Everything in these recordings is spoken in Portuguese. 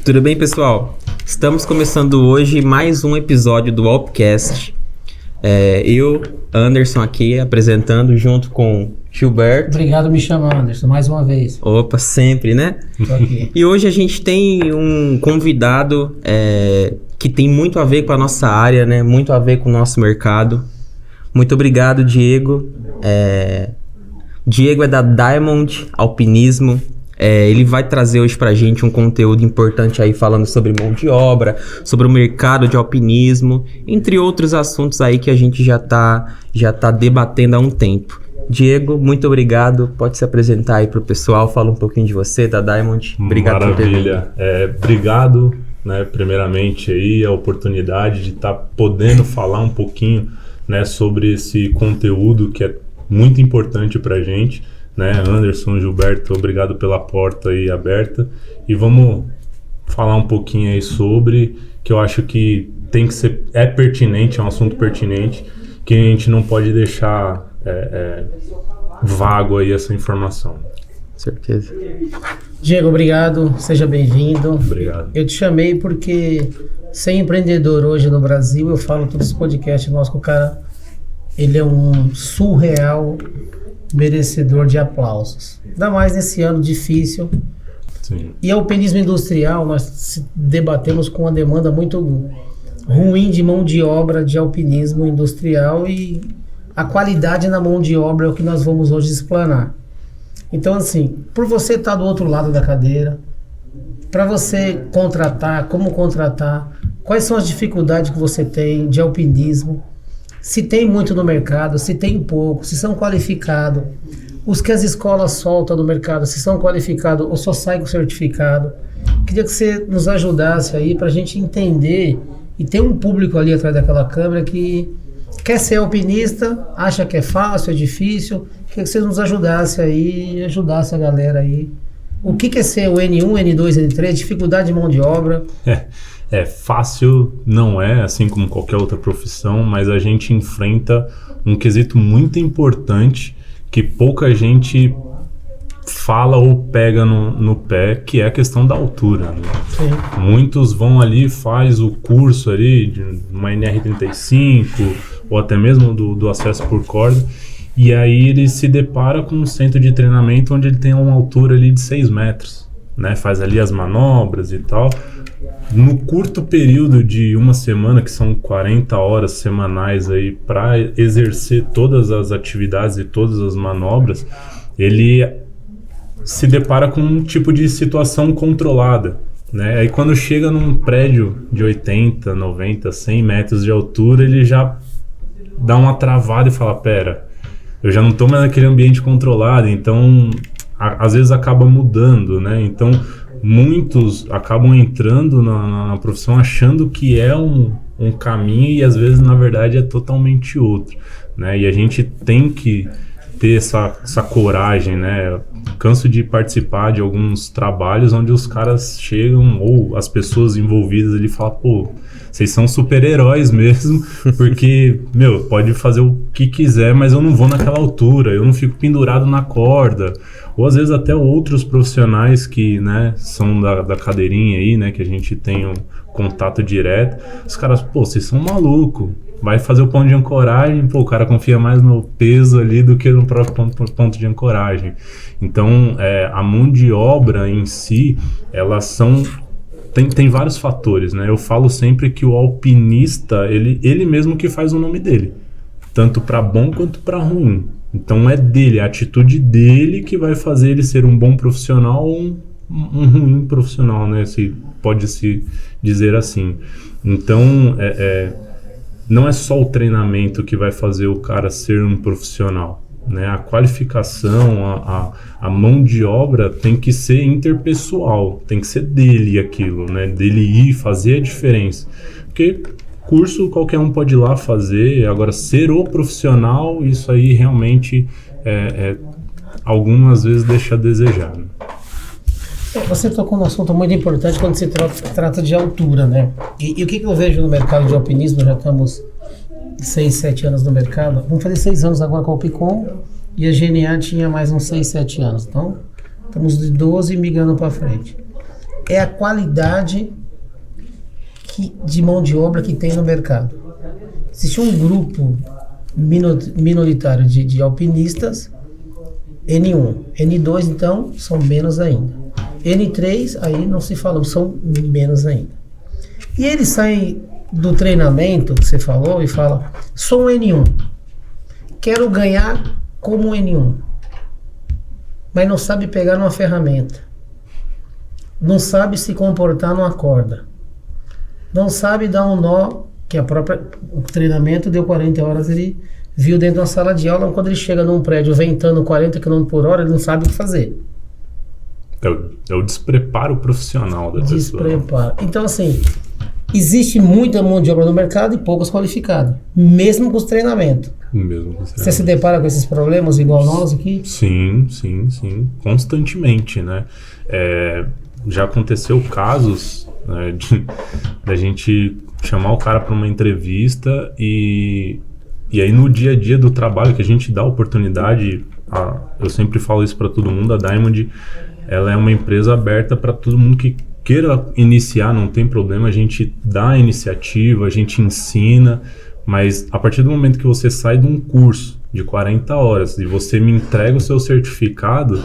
Tudo bem, pessoal? Estamos começando hoje mais um episódio do Alpcast. Eu, Anderson, aqui apresentando junto com Gilberto. Obrigado, me chama Anderson, mais uma vez. Opa, sempre, né? Tô aqui. E hoje a gente tem um convidado que tem muito a ver com a nossa área, né? Muito a ver com o nosso mercado. Muito obrigado, Diego. Diego é da Diamond Alpinismo. Ele vai trazer hoje pra gente um conteúdo importante aí falando sobre mão de obra, sobre o mercado de alpinismo, entre outros assuntos aí que a gente já tá debatendo há um tempo. Diego, muito obrigado. Pode se apresentar aí pro pessoal, fala um pouquinho de você, da Diamond. Obrigado. Maravilha. Por ter vindo. Obrigado, né, primeiramente aí a oportunidade de estar podendo falar um pouquinho, né, sobre esse conteúdo que é muito importante pra gente. Né, Anderson, Gilberto, obrigado pela porta aí aberta, e vamos falar um pouquinho aí sobre, que eu acho que tem que ser, pertinente, é um assunto pertinente, que a gente não pode deixar vago aí essa informação. Certeza. Diego, obrigado, seja bem-vindo. Obrigado. Eu te chamei porque ser empreendedor hoje no Brasil, eu falo todos os podcasts nossos, que o cara, ele é um surreal merecedor de aplausos. Ainda mais nesse ano difícil. Sim. E alpinismo industrial, nós debatemos com uma demanda muito ruim de mão de obra de alpinismo industrial, e a qualidade na mão de obra é o que nós vamos hoje explanar. Então, assim, por você estar do outro lado da cadeira, para você contratar, como contratar, quais são as dificuldades que você tem de alpinismo, se tem muito no mercado, se tem pouco, se são qualificados, os que as escolas soltam no mercado, se são qualificados ou só sai com certificado. Queria que você nos ajudasse aí para a gente entender, e ter um público ali atrás daquela câmera que quer ser alpinista, acha que é fácil, é difícil. Queria que você nos ajudasse aí, ajudasse a galera aí. O que é ser o N1, N2, N3, dificuldade de mão de obra? Fácil não é, assim como qualquer outra profissão, mas a gente enfrenta um quesito muito importante que pouca gente fala ou pega no pé, que é a questão da altura, né? Sim. Muitos vão ali, faz o curso ali de uma NR35 ou até mesmo do acesso por corda, e aí ele se depara com um centro de treinamento onde ele tem uma altura ali de 6 metros, né? Faz ali as manobras e tal. No curto período de uma semana, que são 40 horas semanais aí para exercer todas as atividades e todas as manobras, ele se depara com um tipo de situação controlada, né? Aí quando chega num prédio de 80, 90, 100 metros de altura, ele já dá uma travada e fala, pera, eu já não estou mais naquele ambiente controlado, então às vezes acaba mudando, né? Então muitos acabam entrando na profissão achando que é um caminho, e às vezes na verdade é totalmente outro, né? E a gente tem que ter essa coragem, né? Canso de participar de alguns trabalhos onde os caras chegam, ou as pessoas envolvidas ali falam, pô, vocês são super-heróis mesmo, porque, pode fazer o que quiser, mas eu não vou naquela altura, eu não fico pendurado na corda. Ou às vezes até outros profissionais que, né, são da cadeirinha aí, né, que a gente tem um contato direto, os caras, pô, vocês são malucos, vai fazer o ponto de ancoragem, pô, o cara confia mais no peso ali do que no próprio ponto de ancoragem. Então, a mão de obra em si, elas são... Tem vários fatores, né? Eu falo sempre que o alpinista, ele mesmo que faz o nome dele, tanto para bom quanto para ruim. Então é dele, a atitude dele que vai fazer ele ser um bom profissional ou um ruim profissional, né? Pode-se dizer assim. Então, não é só o treinamento que vai fazer o cara ser um profissional, né? A qualificação, a mão de obra tem que ser interpessoal, tem que ser dele aquilo, né? Dele ir fazer a diferença. Porque curso qualquer um pode ir lá fazer, agora ser o profissional, isso aí realmente algumas vezes deixa a desejar, né? Você tocou num assunto muito importante quando se trata de altura, né? E o que eu vejo no mercado de alpinismo, já estamos 6, 7 anos no mercado, vamos fazer 6 anos agora com a Alpicom, e a GNA tinha mais uns 6, 7 anos, então estamos de 12 migrando para frente. é a qualidade de mão de obra que tem no mercado. Existe um grupo minoritário de alpinistas, N1. N2, então, são menos ainda. N3, aí não se fala, são menos ainda. E eles saem do treinamento, que você falou, e falam, sou um N1, quero ganhar como um N1. Mas não sabe pegar numa ferramenta. Não sabe se comportar numa corda. Não sabe dar um nó, que o treinamento deu 40 horas, ele viu dentro de uma sala de aula, quando ele chega num prédio ventando 40 km por hora, ele não sabe o que fazer. É o despreparo profissional da pessoa. Despreparo. Então, assim, existe muita mão de obra no mercado e poucas qualificadas, mesmo com os treinamentos. Você se depara com esses problemas igual nós aqui? Sim, constantemente, né? Já aconteceu casos, né, da gente chamar o cara para uma entrevista e aí no dia a dia do trabalho que a gente dá oportunidade, eu sempre falo isso para todo mundo, a Diamond, ela é uma empresa aberta para todo mundo que queira iniciar, não tem problema, a gente dá a iniciativa, a gente ensina, mas a partir do momento que você sai de um curso de 40 horas e você me entrega o seu certificado,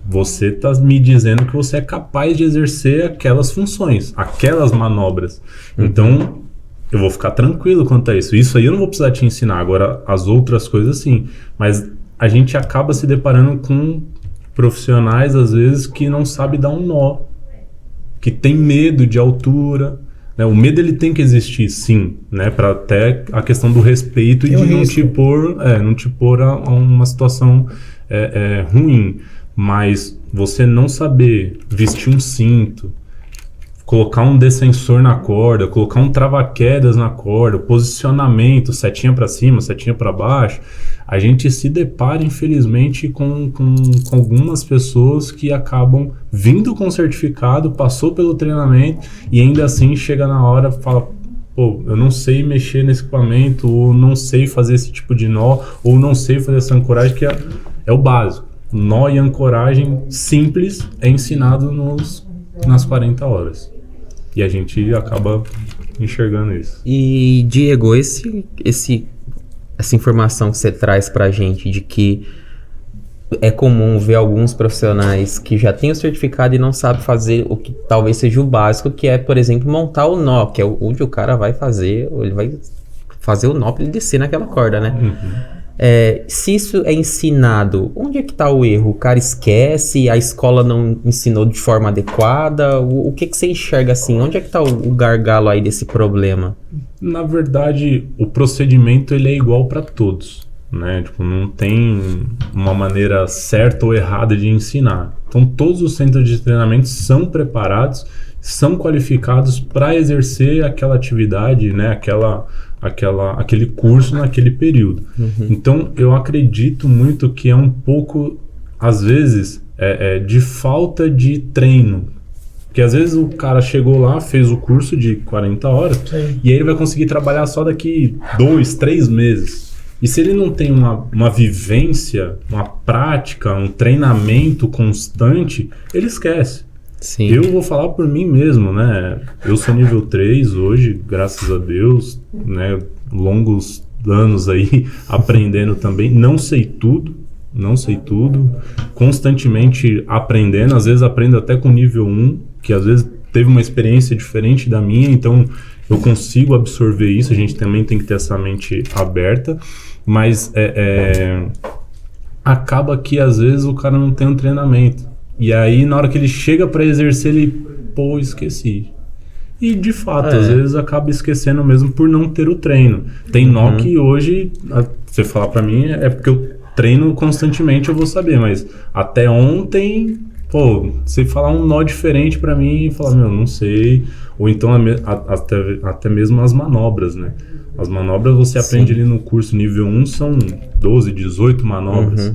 você está me dizendo que você é capaz de exercer aquelas funções, aquelas manobras. Então, eu vou ficar tranquilo quanto a isso. Isso aí eu não vou precisar te ensinar. Agora, as outras coisas sim. Mas a gente acaba se deparando com profissionais, às vezes, que não sabem dar um nó, que tem medo de altura, né? O medo ele tem que existir, sim, né? Para até a questão do respeito e de não te pôr a uma situação ruim. Mas você não saber vestir um cinto, colocar um descensor na corda, colocar um trava-quedas na corda, posicionamento, setinha para cima, setinha para baixo, a gente se depara, infelizmente, com algumas pessoas que acabam vindo com certificado, passou pelo treinamento e ainda assim chega na hora e fala, pô, eu não sei mexer nesse equipamento, ou não sei fazer esse tipo de nó, ou não sei fazer essa ancoragem, que é o básico. Nó e ancoragem simples é ensinado nas 40 horas. E a gente acaba enxergando isso. E, Diego, essa informação que você traz pra gente de que é comum ver alguns profissionais que já têm o certificado e não sabem fazer o que talvez seja o básico, que é, por exemplo, montar o nó, que é onde o cara vai fazer, ele vai fazer o nó para ele descer naquela corda, né? Uhum. Se isso é ensinado, onde é que está o erro? O cara esquece, a escola não ensinou de forma adequada? O que você enxerga assim? Onde é que está o gargalo aí desse problema? Na verdade, o procedimento ele é igual para todos, né? Tipo, não tem uma maneira certa ou errada de ensinar. Então, todos os centros de treinamento são preparados, são qualificados para exercer aquela atividade, né? Aquele curso naquele período. Uhum. Então, eu acredito muito que é um pouco, às vezes, de falta de treino. Porque às vezes o cara chegou lá, fez o curso de 40 horas, sim, e aí ele vai conseguir trabalhar só daqui 2, 3 meses. E se ele não tem uma vivência, uma prática, um treinamento constante, ele esquece. Sim. Eu vou falar por mim mesmo, né? Eu sou nível 3 hoje, graças a Deus, né? Longos anos aí aprendendo também. Não sei tudo, constantemente aprendendo. Às vezes aprendo até com nível 1, que às vezes teve uma experiência diferente da minha, então eu consigo absorver isso. A gente também tem que ter essa mente aberta, mas acaba que às vezes o cara não tem um treinamento. E aí, na hora que ele chega para exercer, ele, pô, esqueci. E, de fato, às vezes acaba esquecendo mesmo por não ter o treino. Tem nó que hoje, você falar para mim, é porque eu treino constantemente, eu vou saber. Mas até ontem, pô, você falar um nó diferente para mim e falar, meu, não sei. Ou então até mesmo as manobras, né? As manobras você aprende ali no curso nível 1, são 12, 18 manobras.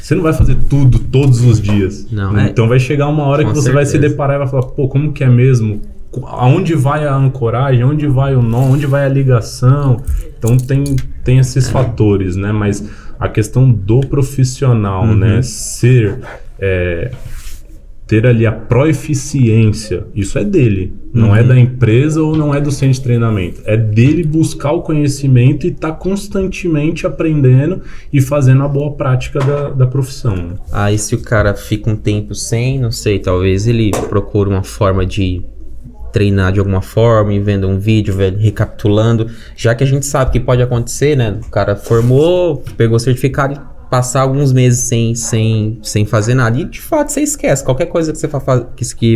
Você não vai fazer tudo todos os dias. Não, então vai chegar uma hora que você vai se deparar e vai falar, pô, como que é mesmo? Aonde vai a ancoragem? Onde vai o nó? Onde vai a ligação? Então tem esses fatores, né? Mas a questão do profissional, né? Ser ter ali a proeficiência, isso é dele, não é da empresa ou não é do centro de treinamento, é dele buscar o conhecimento e estar constantemente aprendendo e fazendo a boa prática da profissão. Né? Aí se o cara fica um tempo sem, não sei, talvez ele procure uma forma de treinar de alguma forma, e vendo um vídeo, recapitulando, já que a gente sabe que pode acontecer, né? O cara formou, pegou o certificado e passar alguns meses sem fazer nada. E de fato você esquece. Qualquer coisa que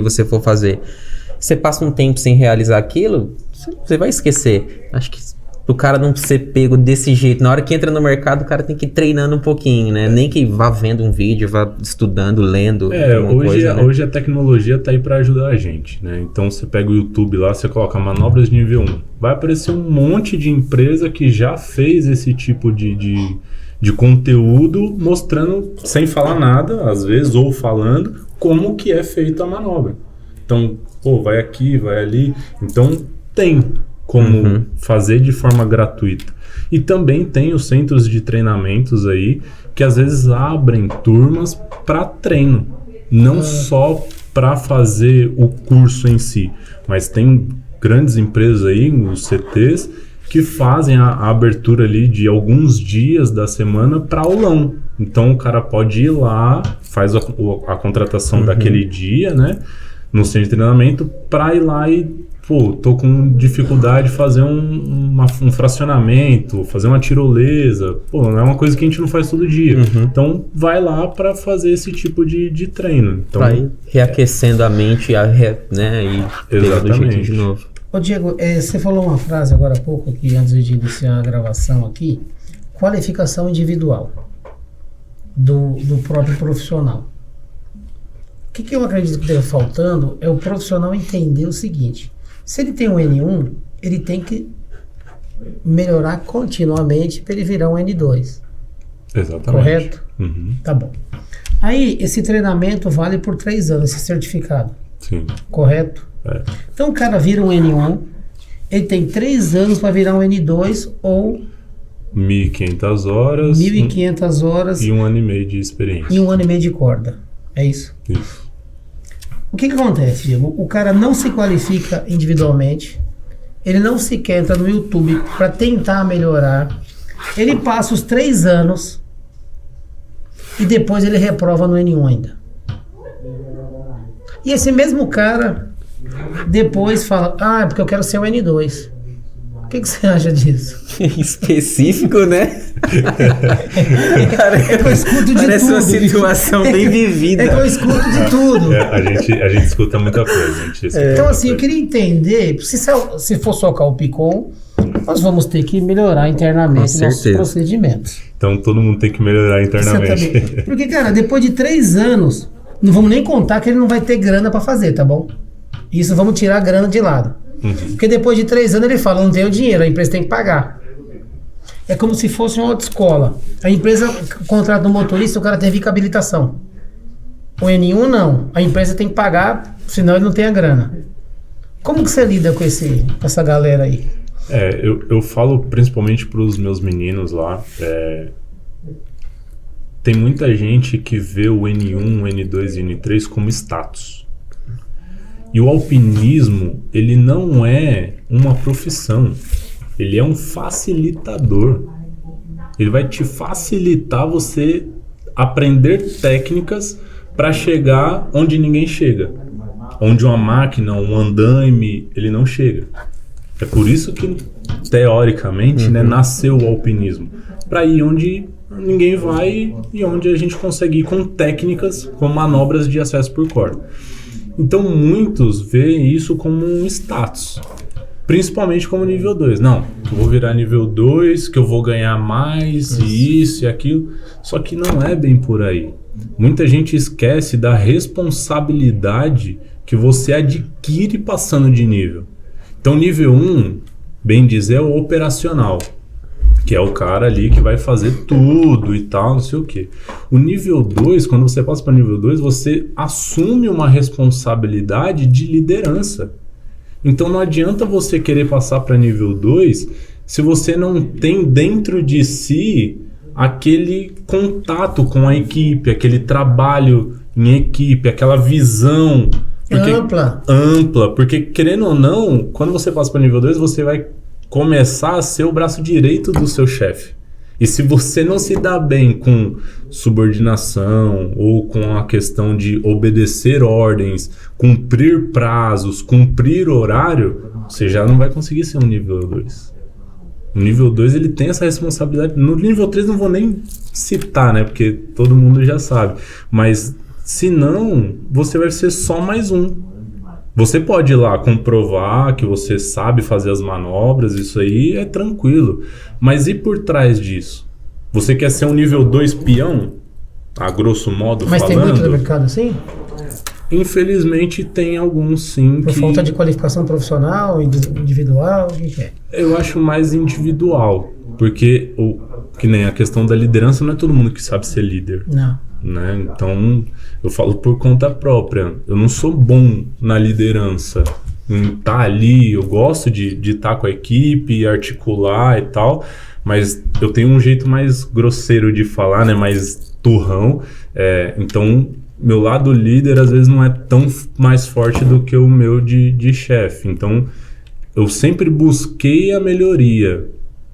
você for fazer, você passa um tempo sem realizar aquilo, você vai esquecer. Acho que o cara não ser pego desse jeito. Na hora que entra no mercado, o cara tem que ir treinando um pouquinho, né? Nem que vá vendo um vídeo, vá estudando, lendo. Hoje a tecnologia tá aí para ajudar a gente, né? Então você pega o YouTube lá, você coloca manobras de nível 1. Vai aparecer um monte de empresa que já fez esse tipo de conteúdo mostrando, sem falar nada, às vezes, ou falando, como que é feita a manobra. Então, vai aqui, vai ali. Então, tem como fazer de forma gratuita. E também tem os centros de treinamentos aí, que às vezes abrem turmas para treino. Não só para fazer o curso em si, mas tem grandes empresas aí, os CTs, que fazem a abertura ali de alguns dias da semana para aulão. Então o cara pode ir lá, faz a contratação daquele dia, né, no centro de treinamento, para ir lá e, tô com dificuldade de fazer um fracionamento, fazer uma tirolesa. Não é uma coisa que a gente não faz todo dia. Então vai lá para fazer esse tipo de treino. Então, vai reaquecendo a mente, né, e pegando o jeito de novo. Ô Diego, você falou uma frase agora há pouco, aqui, antes de iniciar a gravação aqui, qualificação individual do próprio profissional. O que eu acredito que esteja faltando é o profissional entender o seguinte: se ele tem um N1, ele tem que melhorar continuamente para ele virar um N2. Exatamente. Correto? Tá bom. Aí, esse treinamento vale por 3 anos, esse certificado. Sim. Correto? É. Então o cara vira um N1, ele tem 3 anos para virar um N2 ou 1.500 horas. 1.500 horas. E 1 ano e meio de experiência. E 1 ano e meio de corda. É isso? Isso. O que acontece, Diego? O cara não se qualifica individualmente, ele não sequer entra no YouTube para tentar melhorar, ele passa os 3 anos e depois ele reprova no N1 ainda. E esse mesmo cara depois fala, é porque eu quero ser o N2. O que você acha disso? Específico, né? É que eu escuto de Parece tudo. Uma situação bem vivida. É que eu escuto de tudo. A gente escuta muita coisa. Então, assim, eu queria entender, se for socar o Picon, nós vamos ter que melhorar internamente nossos procedimentos. Então, todo mundo tem que melhorar internamente. Porque, cara, depois de 3 anos, não vamos nem contar que ele não vai ter grana para fazer, tá bom? Isso, vamos tirar a grana de lado. Porque depois de 3 anos ele fala, não tenho dinheiro, a empresa tem que pagar. É como se fosse uma outra escola. A empresa contrata um motorista, o cara tem que vir com habilitação. O N1 não. A empresa tem que pagar, senão ele não tem a grana. Como que você lida com essa galera aí? Eu falo principalmente para os meus meninos lá. Tem muita gente que vê o N1, N2 e N3 como status. E o alpinismo, ele não é uma profissão, ele é um facilitador. Ele vai te facilitar você aprender técnicas para chegar onde ninguém chega. Onde uma máquina, um andaime, ele não chega. É por isso que, teoricamente, né, nasceu o alpinismo. Para ir onde ninguém vai e onde a gente consegue ir com técnicas, com manobras de acesso por corda. Então muitos veem isso como um status, principalmente como nível 2. Não, que eu vou virar nível 2, que eu vou ganhar mais, e isso e aquilo. Só que não é bem por aí. Muita gente esquece da responsabilidade que você adquire passando de nível. Então nível 1, bem dizer, é o operacional, que é o cara ali que vai fazer tudo e tal, não sei o que. O nível 2, quando você passa para o nível 2, você assume uma responsabilidade de liderança. Então não adianta você querer passar para nível 2 se você não tem dentro de si aquele contato com a equipe, aquele trabalho em equipe, aquela visão Ampla. porque querendo ou não, quando você passa para nível 2, você vai começar a ser o braço direito do seu chefe. E se você não se dá bem com subordinação ou com a questão de obedecer ordens, cumprir prazos, cumprir horário, você já não vai conseguir ser um nível 2. O nível 2 ele tem essa responsabilidade. No nível 3 não vou nem citar, né? Porque todo mundo já sabe. Mas se não, você vai ser só mais um. Você pode ir lá comprovar que você sabe fazer as manobras, isso aí é tranquilo. Mas e por trás disso? Você quer ser um nível 2 peão? A grosso modo Mas falando? tem muito no mercado assim? Infelizmente tem alguns sim. Por falta de qualificação profissional, individual, o que é? Eu acho mais individual. Porque, que nem a questão da liderança, não é todo mundo que sabe ser líder. Não. Né? Então, eu falo por conta própria. Eu não sou bom na liderança. Em estar ali, eu gosto de estar com a equipe, articular e tal, mas eu tenho um jeito mais grosseiro de falar, né? Mais turrão. Então, meu lado líder às vezes não é tão mais forte do que o meu de chefe. Então, eu sempre busquei a melhoria.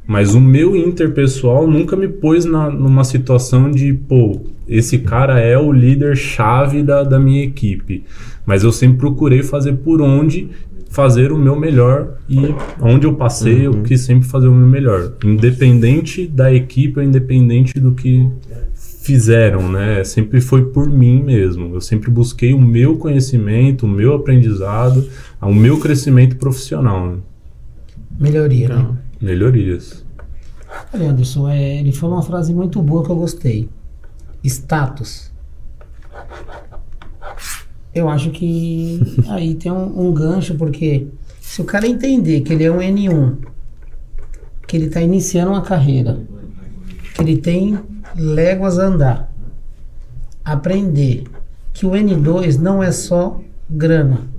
Mas o meu interpessoal nunca me pôs numa situação de, pô, esse cara é o líder-chave da minha equipe. Mas eu sempre procurei fazer por onde fazer o meu melhor e onde eu passei, eu quis sempre fazer o meu melhor. Independente da equipe, independente do que fizeram, né? Sempre foi por mim mesmo. Eu sempre busquei o meu conhecimento, o meu aprendizado, o meu crescimento profissional. Né? Melhoria, né? Melhorias. Olha, Anderson, ele falou uma frase muito boa que eu gostei. Status. Eu acho que aí tem um gancho, porque se o cara entender que ele é um N1, que ele está iniciando uma carreira, que ele tem léguas a andar, aprender que o N2 não é só grana,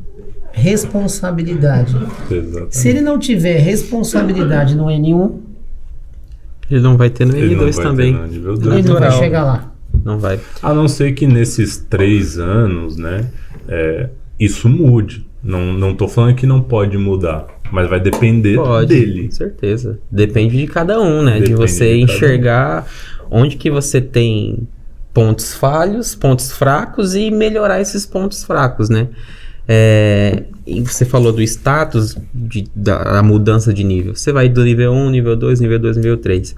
responsabilidade. Exatamente. Se ele não tiver responsabilidade no N1, ele não vai ter no N2 também. ele não vai chegar lá. Não vai. A não ser que nesses 3 anos, né, isso mude. Não tô falando que não pode mudar, mas vai depender dele. Com certeza. Depende de cada um, né? Depende de você de enxergar onde que você tem pontos falhos, pontos fracos e melhorar esses pontos fracos, né? E você falou do status, da mudança de nível. Você vai do nível 1, nível 2, nível 2, nível 3.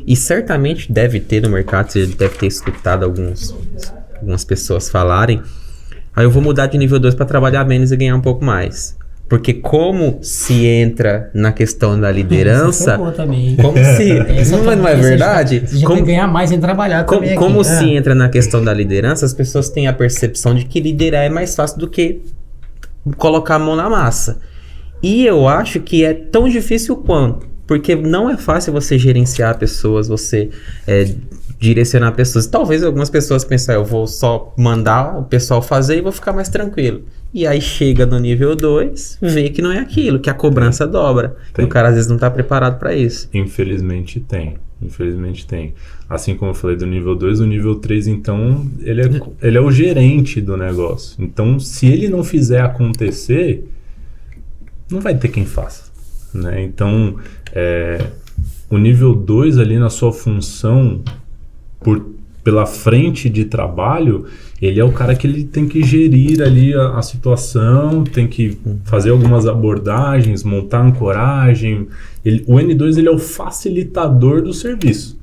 E certamente deve ter no mercado, você deve ter escutado algumas pessoas falarem: eu vou mudar de nível 2 para trabalhar menos e ganhar um pouco mais. Porque como se entra na questão da liderança, como se... não é verdade? Você já tem que ganhar mais em trabalhar também como aqui. Se entra na questão da liderança, as pessoas têm a percepção de que liderar é mais fácil do que colocar a mão na massa. E eu acho que é tão difícil quanto. Porque não é fácil você gerenciar pessoas, você direcionar pessoas. Talvez algumas pessoas pensem: eu vou só mandar o pessoal fazer e vou ficar mais tranquilo. E aí chega no nível 2, vê que não é aquilo, que a cobrança dobra. E o cara às vezes não está preparado para isso. Infelizmente tem. Assim como eu falei do nível 2, o nível 3, então, ele é o gerente do negócio. Então, se ele não fizer acontecer, não vai ter quem faça. Né? Então, o nível 2 ali na sua função, pela frente de trabalho, ele é o cara que ele tem que gerir ali a situação, tem que fazer algumas abordagens, montar ancoragem. O N2 ele é o facilitador do serviço.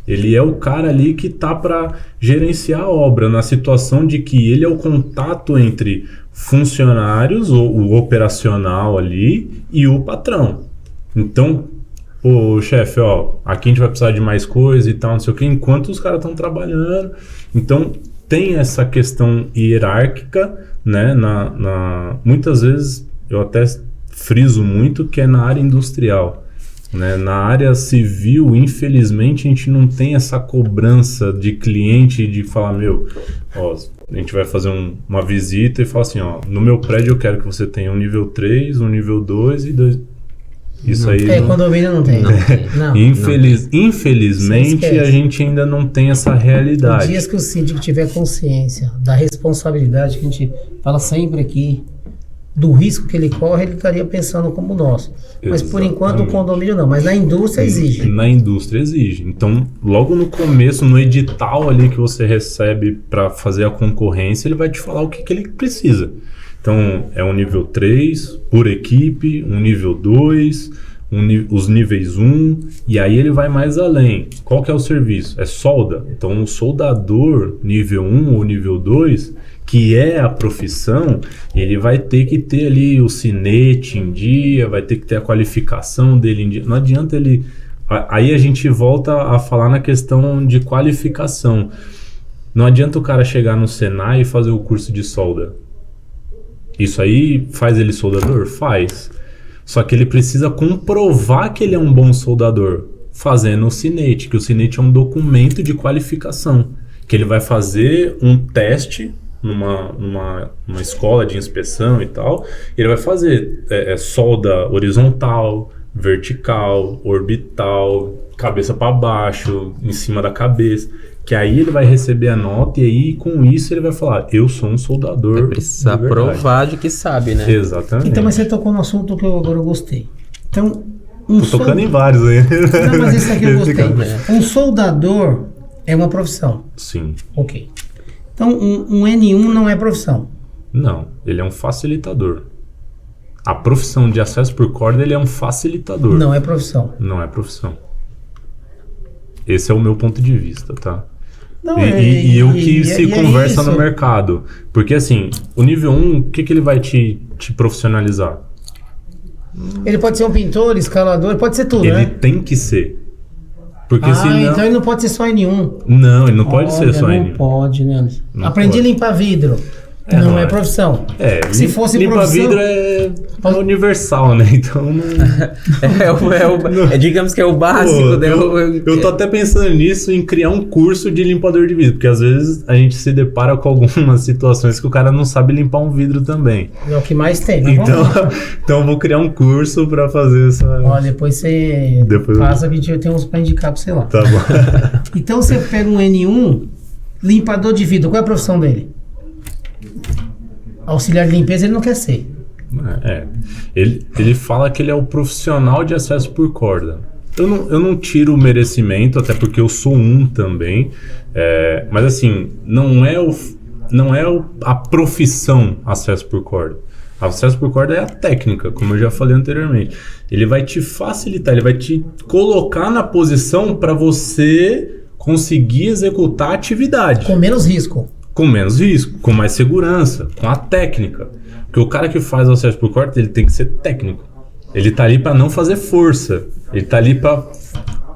Ele é o cara ali que tá para gerenciar a obra, na situação de que ele é o contato entre funcionários, o operacional ali, e o patrão. Então, chefe, aqui a gente vai precisar de mais coisa e tal, não sei o que, enquanto os caras estão trabalhando. Então, tem essa questão hierárquica, né? Muitas vezes, eu até friso muito que é na área industrial. Né? Na área civil, infelizmente, a gente não tem essa cobrança de cliente de falar: a gente vai fazer uma visita e falar assim: no meu prédio eu quero que você tenha um nível 3, um nível 2 e 2. Isso aí. Condomínio não tem. Não. Infelizmente, a gente ainda não tem essa realidade. Os dias que o síndico tiver consciência da responsabilidade que a gente fala sempre aqui, do risco que ele corre, ele estaria pensando como nós. Mas por enquanto o condomínio não, mas na indústria exige. Na indústria exige. Então, logo no começo, no edital ali que você recebe para fazer a concorrência, ele vai te falar o que ele precisa. Então, é um nível 3 por equipe, um nível 2, os níveis 1, e aí ele vai mais além. Qual que é o serviço? É solda. Então, o soldador nível 1 ou nível 2, que é a profissão, ele vai ter que ter ali o sinete em dia, vai ter que ter a qualificação dele em dia. Não adianta ele... Aí a gente volta a falar na questão de qualificação. Não adianta o cara chegar no Senai e fazer o curso de solda. Isso aí faz ele soldador? Faz. Só que ele precisa comprovar que ele é um bom soldador, fazendo o sinete, que o sinete é um documento de qualificação, que ele vai fazer um teste numa escola de inspeção e tal, ele vai fazer solda horizontal, vertical, orbital, cabeça para baixo, em cima da cabeça, que aí ele vai receber a nota e aí com isso ele vai falar, eu sou um soldador. Vai precisar provar de que sabe, né? Exatamente. Então, mas você tocou no assunto que agora eu gostei. Então, tô tocando em vários aí. Não, mas esse aqui eu gostei. Um soldador é uma profissão. Sim. Ok. Então, um N1 não é profissão. Não, ele é um facilitador. A profissão de acesso por corda, ele é um facilitador. Não é profissão. Não é profissão. Esse é o meu ponto de vista, tá? Não, e o que se conversa é no mercado. Porque assim, o nível 1, o que ele vai te profissionalizar? Ele pode ser um pintor, escalador, pode ser tudo, ele né? tem que ser. Porque senão... então ele não pode ser só N1. Não, ele não pode ser só N1. Não pode, né? Não Aprendi pode. a limpar vidro. Não é profissão. Se fosse limpa vidro é universal, né? Então digamos que é o básico. Eu tô até pensando nisso, em criar um curso de limpador de vidro, porque às vezes a gente se depara com algumas situações que o cara não sabe limpar um vidro também. É o que mais tem. Então eu vou criar um curso pra fazer essa... Olha, depois você passa que a gente tem uns pra indicar pra você lá. Tá bom. Então você pega um N1, limpador de vidro, qual é a profissão dele? Auxiliar de limpeza ele não quer ser. Ele fala que ele é o profissional de acesso por corda. Eu não tiro o merecimento, até porque eu sou um também. Mas assim, não é a profissão acesso por corda. Acesso por corda é a técnica, como eu já falei anteriormente. Ele vai te facilitar, ele vai te colocar na posição para você conseguir executar a atividade. Com menos risco. Com menos risco, com mais segurança, com a técnica. Porque o cara que faz o acesso por corda, ele tem que ser técnico. Ele tá ali para não fazer força. Ele tá ali para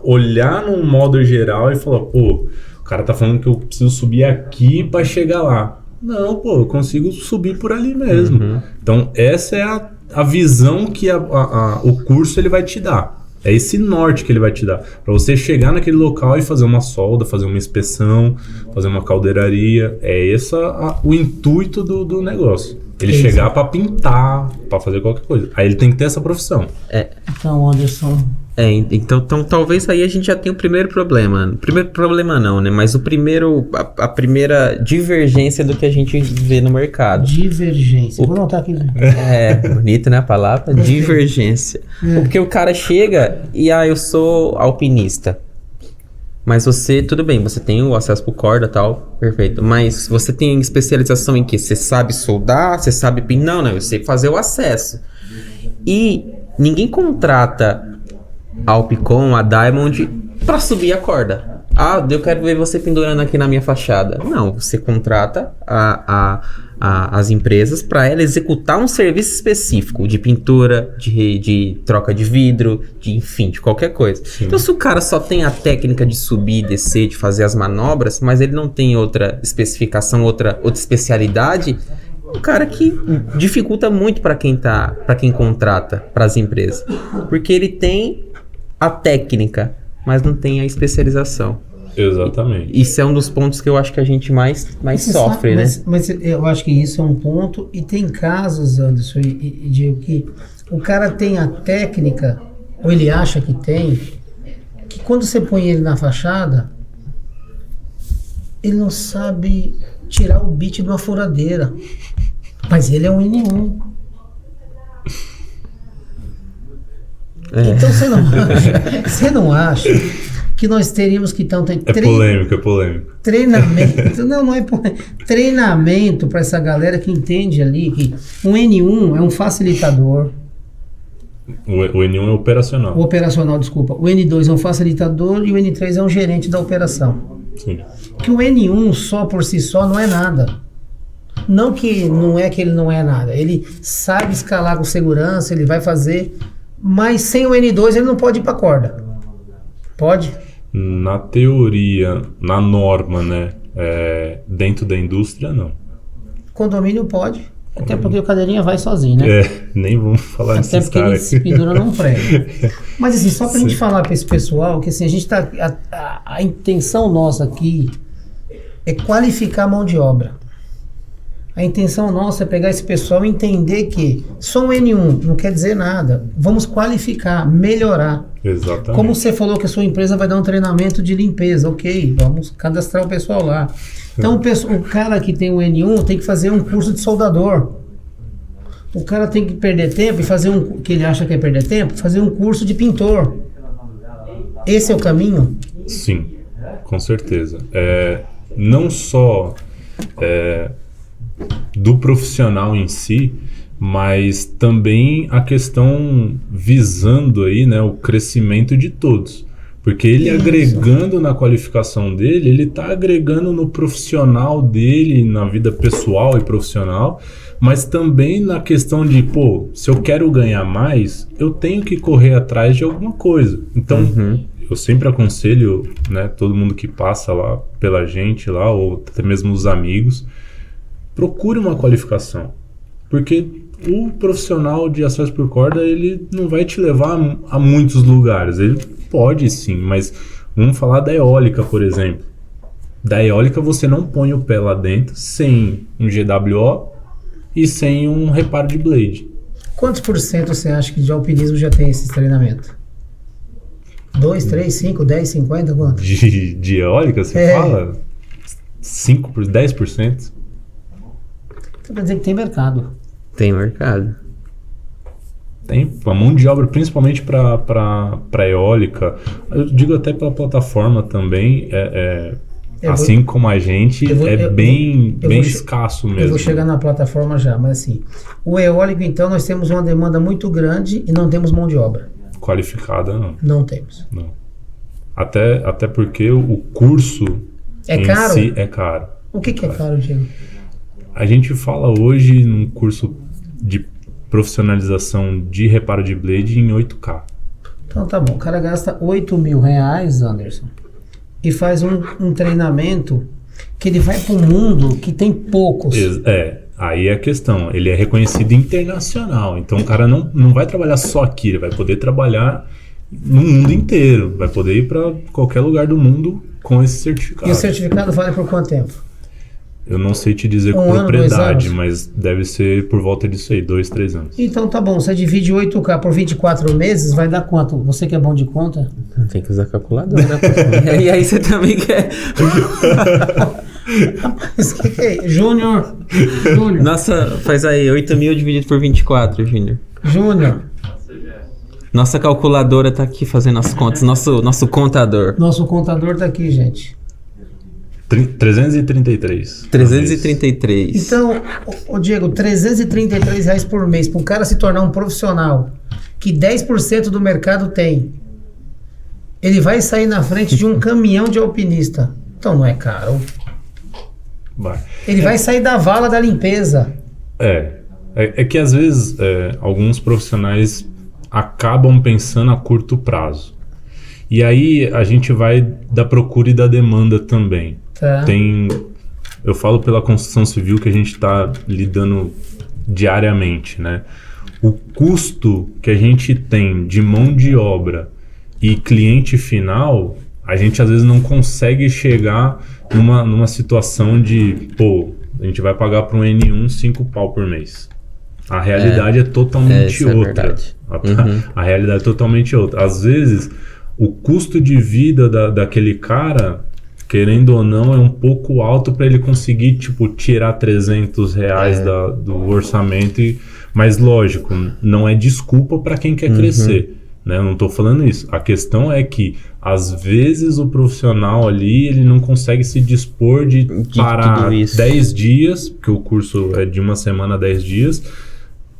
olhar num modo geral e falar, pô, o cara tá falando que eu preciso subir aqui para chegar lá. Não, pô, eu consigo subir por ali mesmo. Uhum. Então, essa é a visão que o curso ele vai te dar. É esse norte que ele vai te dar. Para você chegar naquele local e fazer uma solda, fazer uma inspeção, fazer uma caldeiraria. É esse o intuito do negócio. Ele chegar para pintar, para fazer qualquer coisa. Aí ele tem que ter essa profissão. Então, Anderson... Então talvez aí a gente já tenha o primeiro problema. Primeiro problema não, né? Mas a primeira divergência do que a gente vê no mercado. Divergência. Vou anotar aqui. Bonita, né, a palavra? Divergência. Porque o cara chega e, eu sou alpinista. Mas você, tudo bem, você tem o acesso por corda e tal, perfeito. Mas você tem especialização em quê? Você sabe soldar? Você sabe pinar? Não, eu sei fazer o acesso. E ninguém contrata a Alpicon, a Diamond, pra subir a corda. Eu quero ver você pendurando aqui na minha fachada. Não, você contrata as empresas para ela executar um serviço específico de pintura, de troca de vidro, enfim, de qualquer coisa. Sim. Então, se o cara só tem a técnica de subir, descer, de fazer as manobras, mas ele não tem outra especificação, outra especialidade, um cara que dificulta muito para quem contrata, para as empresas. Porque ele tem a técnica, mas não tem a especialização. Exatamente. Isso é um dos pontos que eu acho que a gente mais sofre, né? Mas eu acho que isso é um ponto, e tem casos, Anderson e Diego, que o cara tem a técnica, ou ele acha que tem, que quando você põe ele na fachada, ele não sabe tirar o bit de uma furadeira. Mas ele é um N1. Então você não acha que nós teríamos que então ter polêmico. treinamento? Não é polêmico. Treinamento para essa galera que entende ali que um N1 é um facilitador. O N1 é operacional. O operacional, desculpa. O N2 é um facilitador e o N3 é um gerente da operação. Sim. Que o N1 só por si só não é nada. Não é que ele não é nada. Ele sabe escalar com segurança, ele vai fazer, mas sem o N2 ele não pode ir para corda. Pode? Na teoria, na norma, né? Dentro da indústria, não. Condomínio pode. Até porque o cadeirinha vai sozinho, né? Nem vamos falar Até desses porque ele caras se aqui. pendura num prego. Mas assim, só pra gente falar pra esse pessoal, que assim, a gente tá. A intenção nossa aqui é qualificar a mão de obra. A intenção nossa é pegar esse pessoal e entender que só um N1 não quer dizer nada. Vamos qualificar, melhorar. Exatamente. Como você falou que a sua empresa vai dar um treinamento de limpeza, ok, vamos cadastrar o pessoal lá. Então o cara que tem o N1 tem que fazer um curso de soldador. O cara tem que perder tempo e fazer que ele acha que é perder tempo, fazer um curso de pintor. Esse é o caminho? Sim, com certeza. Não só do profissional em si, mas também a questão visando aí, né, o crescimento de todos. Porque ele agregando na qualificação dele, ele está agregando no profissional dele, na vida pessoal e profissional, mas também na questão de, se eu quero ganhar mais, eu tenho que correr atrás de alguma coisa. Então, eu sempre aconselho, né, todo mundo que passa lá pela gente lá, ou até mesmo os amigos, procure uma qualificação. Porque o profissional de acesso por corda, ele não vai te levar a muitos lugares. Ele pode sim, mas vamos falar da eólica, por exemplo. Da eólica você não põe o pé lá dentro sem um GWO e sem um reparo de blade. Quantos por cento você acha que de alpinismo já tem esse treinamento? 2, 3, 5, 10, 50, quanto? De eólica, você fala? 10%? Então quer dizer que tem mercado. Tem mercado. Tem a mão de obra, principalmente para eólica. Eu digo até pela plataforma também, assim como a gente, bem escasso mesmo. Eu vou chegar na plataforma já, mas assim, o eólico então nós temos uma demanda muito grande e não temos mão de obra. Qualificada, não. Não temos. Não. Até porque o curso em caro? Si é caro. O que é caro, Diego? A gente fala hoje num curso de profissionalização de reparo de blade em 8K. Então tá bom, o cara gasta R$8.000, Anderson, e faz um treinamento que ele vai para um mundo que tem poucos. Aí é a questão, ele é reconhecido internacional, então o cara não vai trabalhar só aqui, ele vai poder trabalhar no mundo inteiro, vai poder ir para qualquer lugar do mundo com esse certificado. E o certificado vale por quanto tempo? Eu não sei te dizer com propriedade, mas deve ser por volta disso aí, 2, 3 anos. Então tá bom, você divide 8K por 24 meses, vai dar quanto? Você que é bom de conta? Tem que usar calculadora. E aí você também quer... Mas que é? Júnior. Nossa, faz aí, 8.000 dividido por 24, Júnior. Nossa calculadora tá aqui fazendo as contas, nosso contador. Nosso contador tá aqui, gente. 333. 333. Então, Diego, R$333 por mês para um cara se tornar um profissional que 10% do mercado tem. Ele vai sair na frente de um caminhão de alpinista. Então não é caro. Ele vai sair da vala da limpeza. É que às vezes alguns profissionais acabam pensando a curto prazo. E aí a gente vai da procura e da demanda também. Tá. Eu falo pela construção civil que a gente está lidando diariamente, né? O custo que a gente tem de mão de obra e cliente final, a gente às vezes não consegue chegar numa situação de, a gente vai pagar para um N1 5 pau por mês. A realidade é totalmente isso é outra. verdade. A realidade é totalmente outra. Às vezes, o custo de vida daquele cara, querendo ou não, é um pouco alto para ele conseguir, tipo, tirar R$300 do orçamento. Mas, lógico, não é desculpa para quem quer crescer. Né? Eu não estou falando isso. A questão é que, às vezes, o profissional ali, ele não consegue se dispor de parar 10 dias, porque o curso é de 1 semana a 10 dias,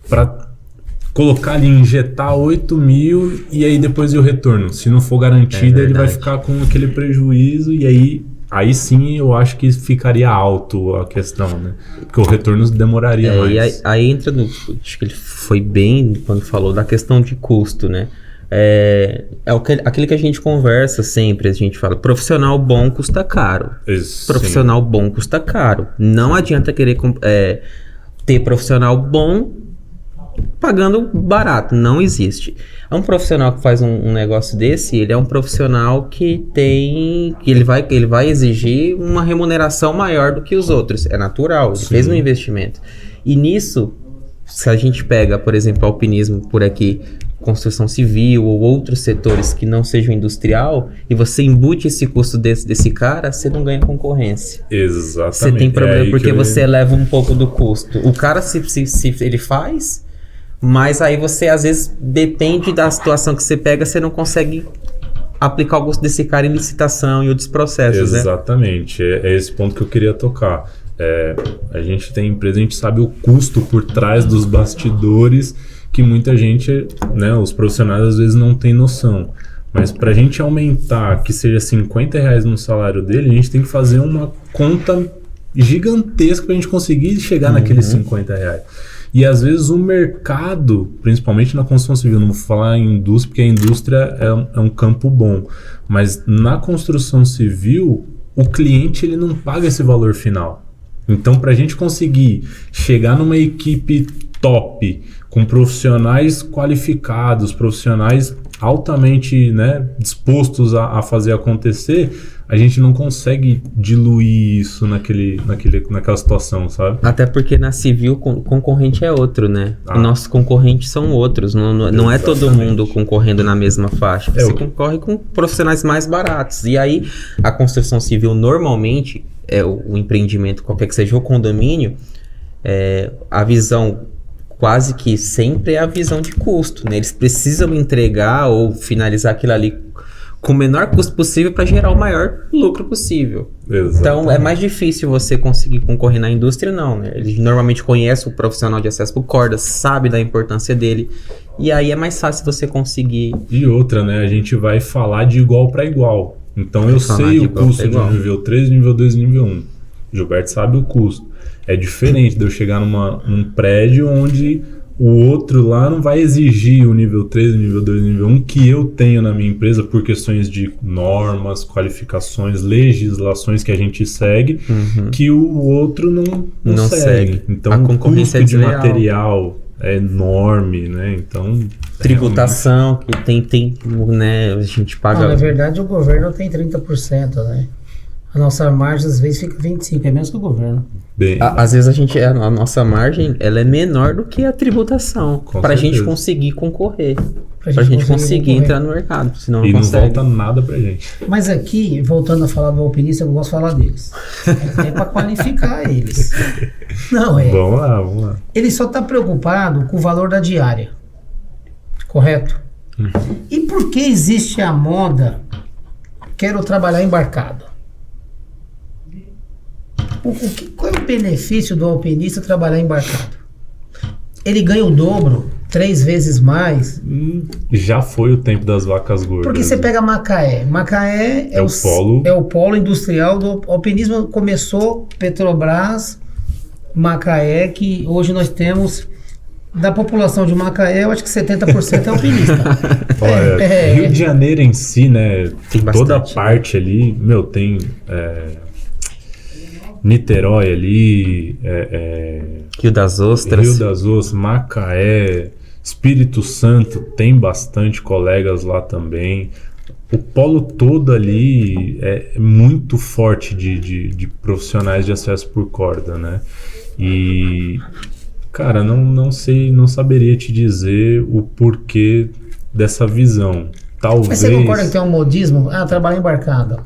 para colocar ali, injetar 8 mil e aí depois o retorno. Se não for garantido, ele vai ficar com aquele prejuízo e aí sim eu acho que ficaria alto a questão, né? Porque o retorno demoraria mais. E aí entra acho que ele foi bem quando falou da questão de custo, né? Aquele que a gente conversa sempre, a gente fala, profissional bom custa caro. Profissional bom custa caro. Não adianta querer ter profissional bom pagando barato, não existe. É um profissional que faz um negócio desse, ele é um profissional que ele vai exigir uma remuneração maior do que os outros, é natural, ele fez um investimento. E nisso, se a gente pega, por exemplo, alpinismo por aqui, construção civil ou outros setores que não sejam industrial, e você embute esse custo desse cara, você não ganha concorrência. Exatamente. Você tem problema porque você eleva um pouco do custo. O cara, se ele faz, mas aí você, às vezes, depende da situação que você pega, você não consegue aplicar o custo desse cara em licitação e outros processos, Exatamente. né? É esse ponto que eu queria tocar. A gente tem empresa, a gente sabe o custo por trás dos bastidores, que muita gente, né, os profissionais às vezes não tem noção. Mas para a gente aumentar que seja R$50 no salário dele, a gente tem que fazer uma conta gigantesca para a gente conseguir chegar naqueles R$50. E às vezes o mercado, principalmente na construção civil, não vou falar em indústria, porque a indústria é um campo bom, mas na construção civil, o cliente ele não paga esse valor final. Então, para a gente conseguir chegar numa equipe top, com profissionais qualificados, profissionais altamente, né, dispostos a fazer acontecer, a gente não consegue diluir isso naquela situação, sabe? Até porque na civil o concorrente é outro, né? Nossos concorrentes são outros, não é todo mundo concorrendo na mesma faixa. Você concorre com profissionais mais baratos. E aí a construção civil normalmente, o empreendimento, qualquer que seja o condomínio, a visão quase que sempre é a visão de custo, né? Eles precisam entregar ou finalizar aquilo ali com o menor custo possível para gerar o maior lucro possível. Exatamente. Então é mais difícil você conseguir concorrer na indústria, não, né? Eles normalmente conhecem o profissional de acesso por corda, sabe da importância dele, e aí é mais fácil você conseguir. E outra, né? A gente vai falar de igual para igual. Então eu sei o custo de nível 3, nível 2 e nível 1. Gilberto sabe o custo. É diferente de eu chegar num prédio onde o outro lá não vai exigir o nível 3, o nível 2 e o nível 1 que eu tenho na minha empresa por questões de normas, qualificações, legislações que a gente segue, que o outro não segue. Então o custo de material é enorme, né? Então tributação que tem, né? A gente paga. Não, na verdade o governo tem 30%, né? A nossa margem às vezes fica 25%, é menos que o governo. Às vezes a nossa margem ela é menor do que a tributação para a gente conseguir concorrer, para a gente conseguir entrar no mercado, senão não consegue. Volta nada pra gente. Mas aqui, voltando a falar do alpinista, eu gosto de falar deles. É para qualificar eles. Não é. Vamos lá. Ele só está preocupado com o valor da diária, correto? E por que existe a moda quero trabalhar embarcado? Qual é o benefício do alpinista trabalhar embarcado? Ele ganha o dobro, 3 vezes mais. Já foi o tempo das vacas gordas. Porque você pega Macaé. Macaé é o polo industrial do alpinismo. Começou Petrobras, Macaé, que hoje nós temos, da população de Macaé, eu acho que 70% é alpinista. Olha, Rio de Janeiro em si, né? Tem toda a bastante, parte ali, tem... Niterói ali, Rio das Ostras, Macaé, Espírito Santo, tem bastante colegas lá também. O polo todo ali é muito forte de profissionais de acesso por corda, né? E, Cara, não sei, não saberia te dizer o porquê dessa visão. Talvez... Mas você concorda que tem um modismo? Ah, trabalho embarcado.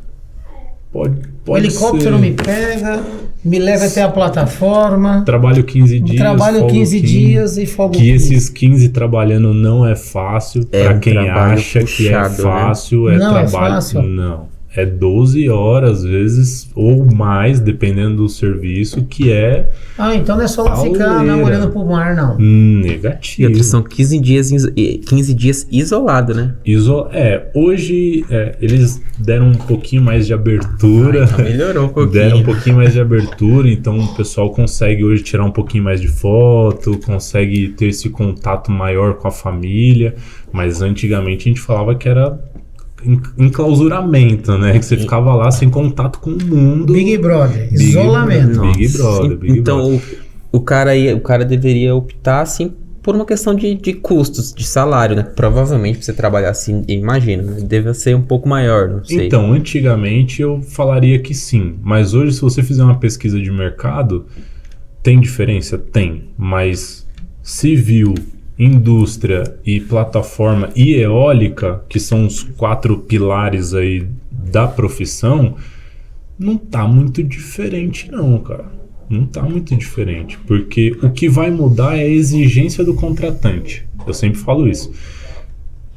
Pode O helicóptero ser. me pega, me leva até a plataforma. Trabalho 15 dias, Trabalho folgo 15 dias e folgo Que 15. esses 15 trabalhando não é fácil. É Pra um quem trabalho acha que é puxado, né? fácil, Não é trabalho. fácil? Não. É 12 horas, às vezes, ou mais, dependendo do serviço, que é Ah, então não é só lá ficar não, pauleira. olhando pro mar, não. E negativo. outros são 15 dias isolado, né? Hoje eles deram um pouquinho mais de abertura. Então melhorou um pouquinho. Deram um pouquinho mais de abertura, então o pessoal consegue hoje tirar um pouquinho mais de foto, consegue ter esse contato maior com a família, mas antigamente a gente falava que era enclausuramento, né? Que você ficava lá sem contato com o mundo. Big Brother, isolamento. Big Brother, Big Então Brother. o cara deveria optar assim por uma questão de custos, de salário, né? Provavelmente pra você trabalhar assim, imagino, né? Deve ser um pouco maior, não sei. Então, antigamente eu falaria que sim, mas hoje se você fizer uma pesquisa de mercado, tem diferença? Tem, mas civil, indústria e plataforma e eólica, que são os 4 pilares aí da profissão, não tá muito diferente não, cara. Não tá muito diferente, porque o que vai mudar é a exigência do contratante. Eu sempre falo isso.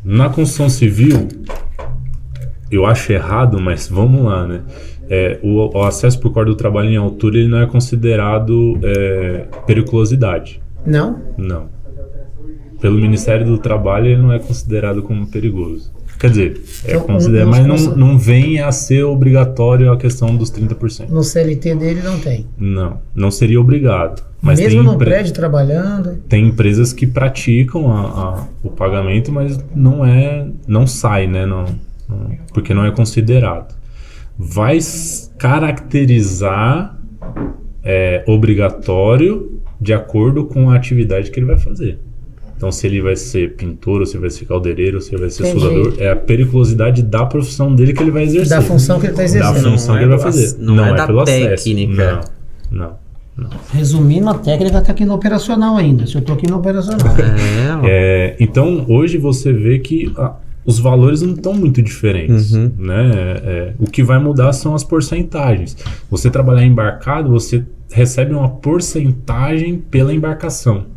Na construção civil, eu acho errado, mas vamos lá, né? O acesso por corda do trabalho em altura ele não é considerado periculosidade. Não? Não. Pelo Ministério do Trabalho ele não é considerado como perigoso. Quer dizer, Então, considerado, mas não vem a ser obrigatório a questão dos 30%. No CLT dele não tem. Não seria obrigado. Mas Mesmo tem no prédio trabalhando. Tem empresas que praticam o pagamento, mas não sai, né? Porque não é considerado. Vai caracterizar obrigatório de acordo com a atividade que ele vai fazer. Então, se ele vai ser pintor, ou se ele vai ser caldeireiro, ou se ele vai ser soldador, é a periculosidade da profissão dele que ele vai exercer. Da função que ele está exercendo. Da função que ele vai fazer. Não é da pelo técnica. acesso. Não. Resumindo, a técnica está aqui no operacional ainda. Se eu estou aqui no operacional. Então, hoje você vê que os valores não estão muito diferentes. Né? O que vai mudar são as porcentagens. Você trabalhar embarcado, você recebe uma porcentagem pela embarcação.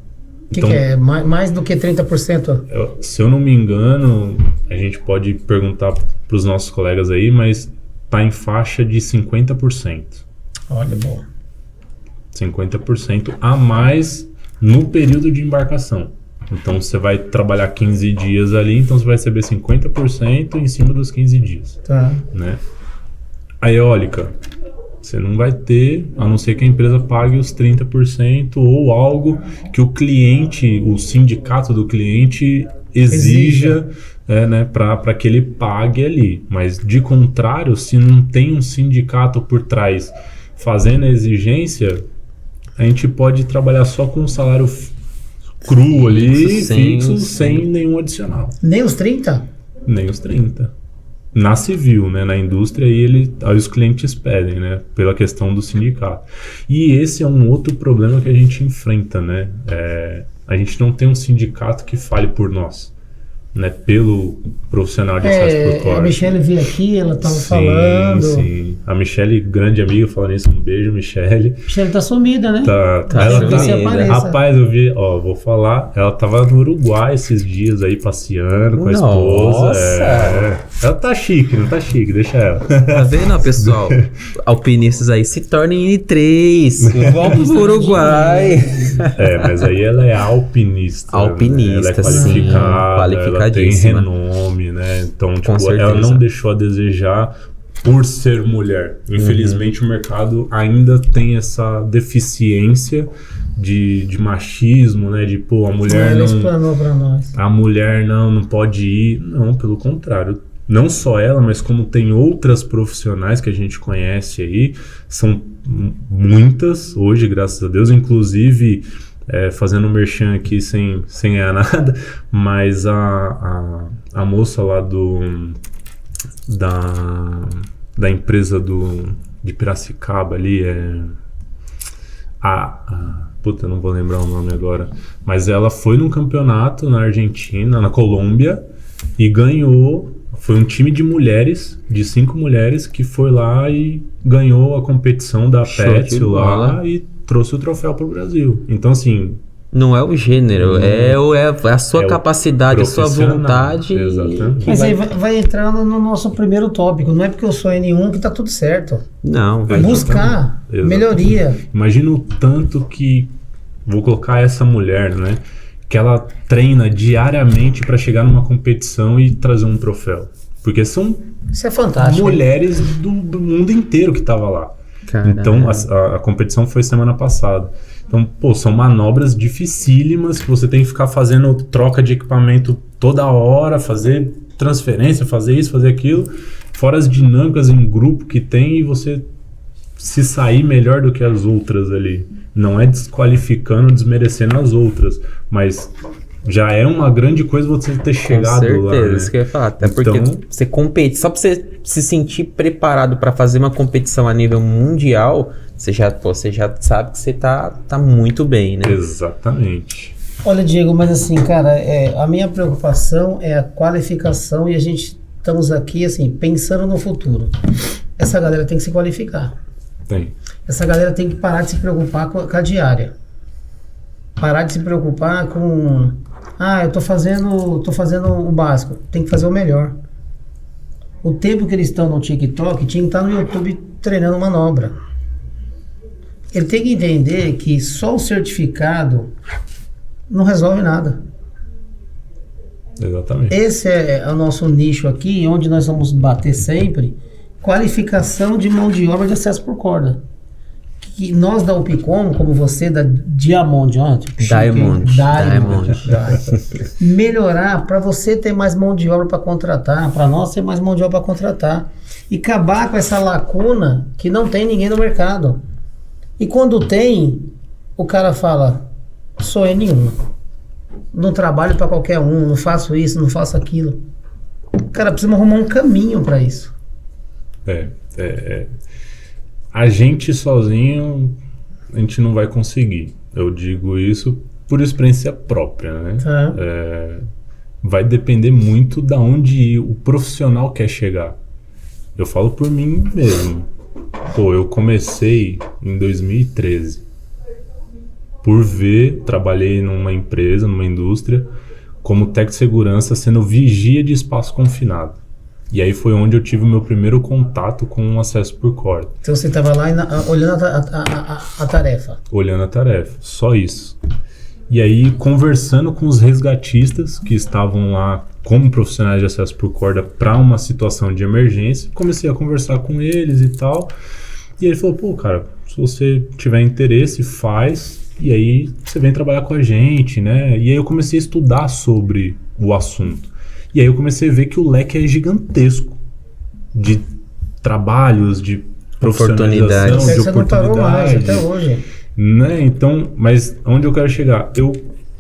O que é? Mais do que 30%? Se eu não me engano, a gente pode perguntar para os nossos colegas aí, mas está em faixa de 50%. Olha, bom. 50% a mais no período de embarcação. Então você vai trabalhar 15 dias ali, então você vai receber 50% em cima dos 15 dias. Tá. Né? A eólica, você não vai ter, a não ser que a empresa pague os 30% ou algo que o cliente, o sindicato do cliente exija. Né, para que ele pague ali. Mas de contrário, se não tem um sindicato por trás fazendo a exigência, a gente pode trabalhar só com um salário cru ali, fixo, sem nenhum adicional. Nem os 30? Nem os 30. Na civil, né? Na indústria, aí os clientes pedem, né? Pela questão do sindicato. E esse é um outro problema que a gente enfrenta, né? A gente não tem um sindicato que fale por nós, né? Pelo profissional de acesso por corda. A Michelle veio aqui, ela estava falando. Sim. A Michelle, grande amiga, falando isso, um beijo, Michelle. Michelle tá sumida, né? Ela sumida. Rapaz, eu vi, vou falar, ela tava no Uruguai esses dias aí, passeando com a esposa. Ela tá chique, não tá chique, deixa ela. Tá vendo, pessoal? Alpinistas aí, se tornem N3. Vamos pro Uruguai. Mas aí ela é alpinista. Alpinista, ela é qualificada, ela tem renome, né? Então, tipo, ela não deixou a desejar por ser mulher. Infelizmente, o mercado ainda tem essa deficiência de machismo, né? De, a mulher ela explanou pra nós. A mulher não pode ir. Não, pelo contrário. Não só ela, mas como tem outras profissionais que a gente conhece aí, são muitas hoje, graças a Deus, inclusive fazendo um merchan aqui sem ganhar nada, mas a moça lá da empresa de Piracicaba ali, puta, eu não vou lembrar o nome agora, mas ela foi num campeonato na Argentina, na Colômbia, e ganhou. Foi um time de mulheres, de 5 mulheres, que foi lá e ganhou a competição da Pétio lá e trouxe o troféu pro Brasil. Então, assim... Não é o gênero, é a sua capacidade, a sua vontade. Exatamente. Mas aí vai entrar no nosso primeiro tópico. Não é porque eu sou N1 que tá tudo certo. Não. É buscar melhoria. Imagina o tanto que... Vou colocar essa mulher, né? Que ela treina diariamente para chegar numa competição e trazer um troféu. Porque são Isso é fantástico. mulheres do mundo inteiro que tava lá. Caralho. Então a competição foi semana passada. Então, pô, são manobras dificílimas que você tem que ficar fazendo troca de equipamento toda hora, fazer transferência, fazer isso, fazer aquilo. Fora as dinâmicas em grupo que tem e você se sair melhor do que as outras ali. Não é desqualificando, desmerecendo as outras, mas já é uma grande coisa você ter chegado lá. Com certeza, isso que eu ia falar. Até porque você compete, só pra você se sentir preparado para fazer uma competição a nível mundial, você já sabe que você tá muito bem, né? Exatamente. Olha, Diego, mas assim, cara, a minha preocupação é a qualificação e a gente estamos aqui, assim, pensando no futuro. Essa galera tem que se qualificar. Tem. Essa galera tem que parar de se preocupar com a diária. Parar de se preocupar com... eu tô fazendo o básico. Tem que fazer o melhor. O tempo que eles estão no TikTok tinha que estar no YouTube treinando manobra. Ele tem que entender que só o certificado não resolve nada. Exatamente. Esse é o nosso nicho aqui, onde nós vamos bater sempre. Qualificação de mão de obra de acesso por corda. Que nós da Upcom, como você da Diamond, melhorar para você ter mais mão de obra para contratar, para nós ter mais mão de obra para contratar e acabar com essa lacuna que não tem ninguém no mercado. E quando tem, o cara fala: sou N1, não trabalho para qualquer um, não faço isso, não faço aquilo. Cara, precisa arrumar um caminho para isso. A gente sozinho, a gente não vai conseguir. Eu digo isso por experiência própria, né? Tá. Vai depender muito da onde o profissional quer chegar. Eu falo por mim mesmo. Pô, eu comecei em 2013. Trabalhei numa empresa, numa indústria, como técnico de segurança, sendo vigia de espaço confinado. E aí foi onde eu tive o meu primeiro contato com o acesso por corda. Então você estava lá olhando a tarefa. Olhando a tarefa, só isso. E aí, conversando com os resgatistas que estavam lá como profissionais de acesso por corda para uma situação de emergência, comecei a conversar com eles e tal. E ele falou: pô, cara, se você tiver interesse, faz, e aí você vem trabalhar com a gente, né? E aí eu comecei a estudar sobre o assunto. E aí eu comecei a ver que o leque é gigantesco de trabalhos, de profissionalização, de oportunidade. Não parou mais, até hoje. Né? Então, mas onde eu quero chegar?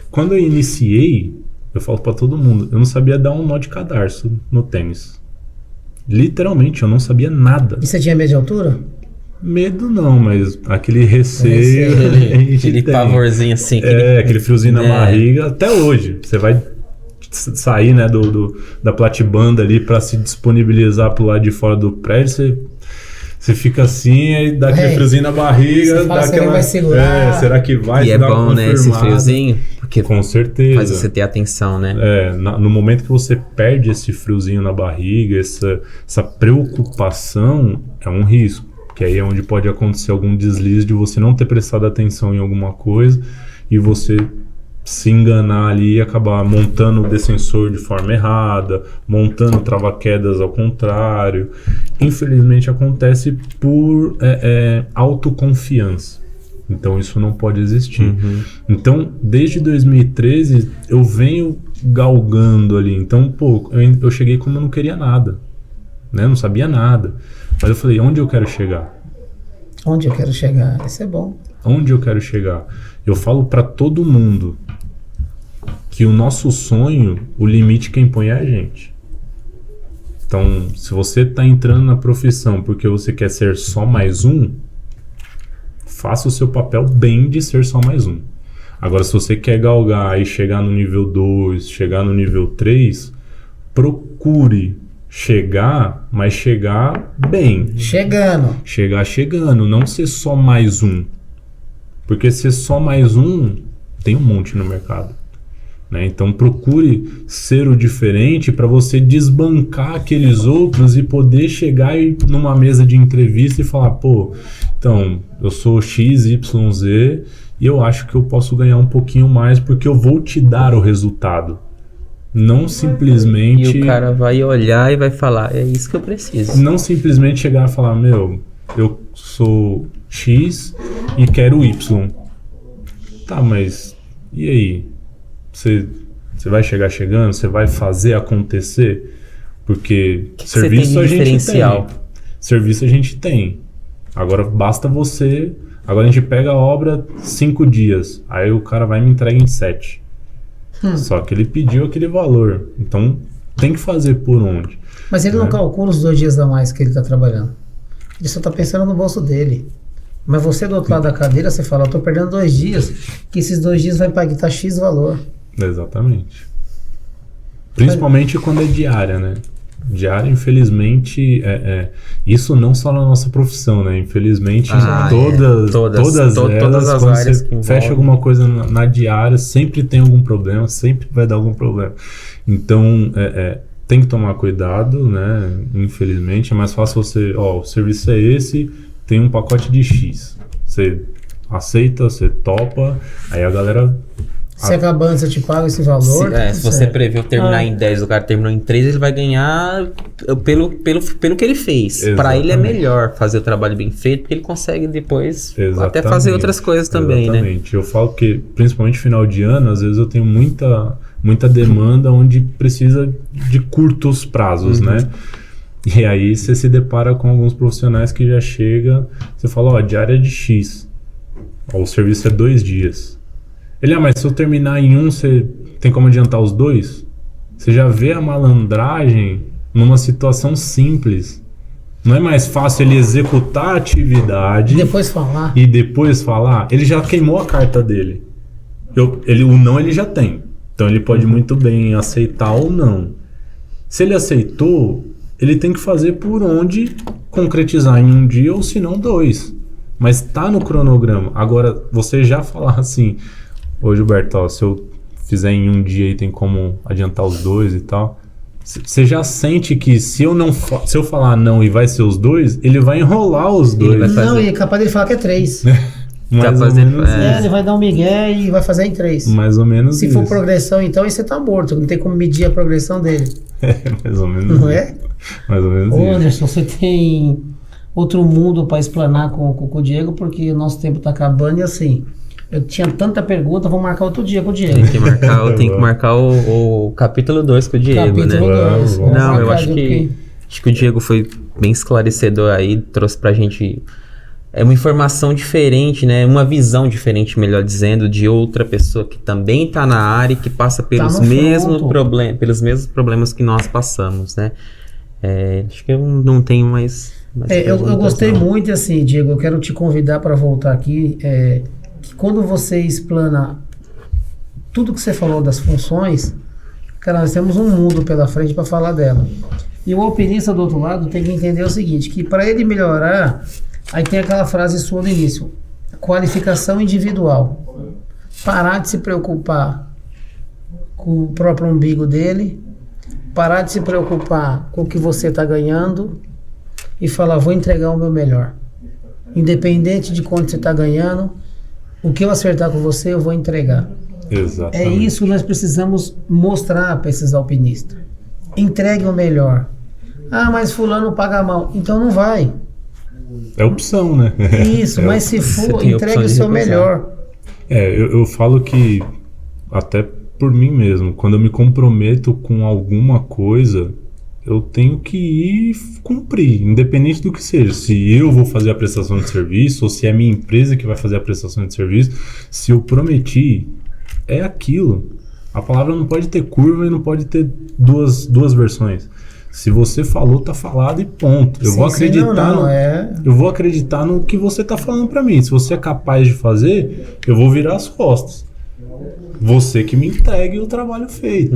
Quando eu iniciei, eu falo pra todo mundo, eu não sabia dar um nó de cadarço no tênis. Literalmente, eu não sabia nada. E você tinha medo de altura? Medo não, mas aquele receio. Aquele pavorzinho assim. Aquele friozinho na barriga. Até hoje. Você vai sair, né, da platibanda ali pra se disponibilizar pro lado de fora do prédio, você fica assim, aí dá aquele friozinho na barriga, dá aquela... vai segurar. Será que vai? E é bom, né, esse friozinho? Porque com certeza. Faz você ter atenção, né? No momento que você perde esse friozinho na barriga, essa preocupação, é um risco. Que aí é onde pode acontecer algum deslize de você não ter prestado atenção em alguma coisa e você se enganar ali e acabar montando o descensor de forma errada, montando trava-quedas ao contrário. Infelizmente acontece por autoconfiança. Então isso não pode existir. Uhum. Então, desde 2013, eu venho galgando ali. Então, pô, eu cheguei como eu não queria nada, né? Não sabia nada. Mas eu falei, onde eu quero chegar? Onde eu quero chegar? Isso é bom. Onde eu quero chegar? Eu falo pra todo mundo que o nosso sonho, o limite quem põe é a gente. Então, se você tá entrando na profissão porque você quer ser só mais um, faça o seu papel bem de ser só mais um. Agora, se você quer galgar e chegar no nível 2, chegar no nível 3, procure chegar, mas chegar bem. Chegar chegando, não ser só mais um. Porque ser só mais um, tem um monte no mercado. Né? Então procure ser o diferente para você desbancar aqueles outros e poder chegar numa mesa de entrevista e falar, pô, então, eu sou XYZ e eu acho que eu posso ganhar um pouquinho mais porque eu vou te dar o resultado. Não simplesmente... E o cara vai olhar e vai falar, é isso que eu preciso. Não simplesmente chegar e falar, meu, eu sou X e quero Y. Tá, mas e aí? Você vai chegar chegando? Você vai fazer acontecer? Porque serviço a gente tem. Serviço a gente tem. Agora basta você... Agora a gente pega a obra 5 dias. Aí o cara vai e me entrega em 7. Só que ele pediu aquele valor. Então tem que fazer por onde. Mas ele não calcula os 2 dias a mais que ele está trabalhando. Ele só está pensando no bolso dele. Mas você do outro lado da cadeira, você fala, eu estou perdendo 2 dias, que esses 2 dias vai pagar X valor. Exatamente. Principalmente quando é diária, né? Diária, infelizmente, isso não só na nossa profissão, né? Infelizmente, todas as quando áreas você fecha alguma coisa na diária, sempre tem algum problema, sempre vai dar algum problema. Então, tem que tomar cuidado, né? Infelizmente, é mais fácil você, o serviço é esse, tem um pacote de X. Você aceita, você topa, aí a galera... Se acabando, você te paga esse valor. Se você previu terminar em 10, o cara terminou em 3, ele vai ganhar pelo que ele fez. Para ele é melhor fazer o trabalho bem feito, porque ele consegue depois até fazer outras coisas também, né? Não, e é capaz dele falar que é 3. Ele vai dar um migué e vai fazer em 3. Mais ou menos Se for progressão, então, aí você tá morto. Não tem como medir a progressão dele. Mais ou menos. Não é? Mais ou menos. Ô, Anderson, você tem outro mundo para explanar com o Diego, porque o nosso tempo tá acabando e assim... Eu tinha tanta pergunta, vou marcar outro dia com o Diego. Tem que marcar o capítulo 2 com o Diego, capítulo né? 2. Não, eu acho que o Diego foi bem esclarecedor aí, trouxe pra gente uma informação diferente, né? Uma visão diferente, melhor dizendo, de outra pessoa que também tá na área e que passa pelos mesmos problemas que nós passamos, né? Acho que eu não tenho mais eu gostei muito, assim, Diego, eu quero te convidar para voltar aqui, que quando você explana tudo que você falou das funções, cara, nós temos um mundo pela frente para falar dela. E o alpinista do outro lado tem que entender o seguinte, que para ele melhorar, aí tem aquela frase sua no início, qualificação individual. Parar de se preocupar com o próprio umbigo dele, parar de se preocupar com o que você está ganhando e falar, vou entregar o meu melhor. Independente de quanto você está ganhando, o que eu acertar com você, eu vou entregar. Exatamente. É isso que nós precisamos mostrar para esses alpinistas. Entregue o melhor. Mas fulano paga mal. Então não vai. É opção, né? Isso, mas se for, entregue o seu melhor. Eu falo que, até por mim mesmo, quando eu me comprometo com alguma coisa, eu tenho que ir cumprir, independente do que seja. Se eu vou fazer a prestação de serviço ou se é a minha empresa que vai fazer a prestação de serviço, se eu prometi, é aquilo. A palavra não pode ter curva e não pode ter duas versões. Se você falou, tá falado e ponto. Eu Sim, vou acreditar sim, eu vou acreditar no que você tá falando pra mim. Se você é capaz de fazer, eu vou virar as costas. Você que me entregue o trabalho feito.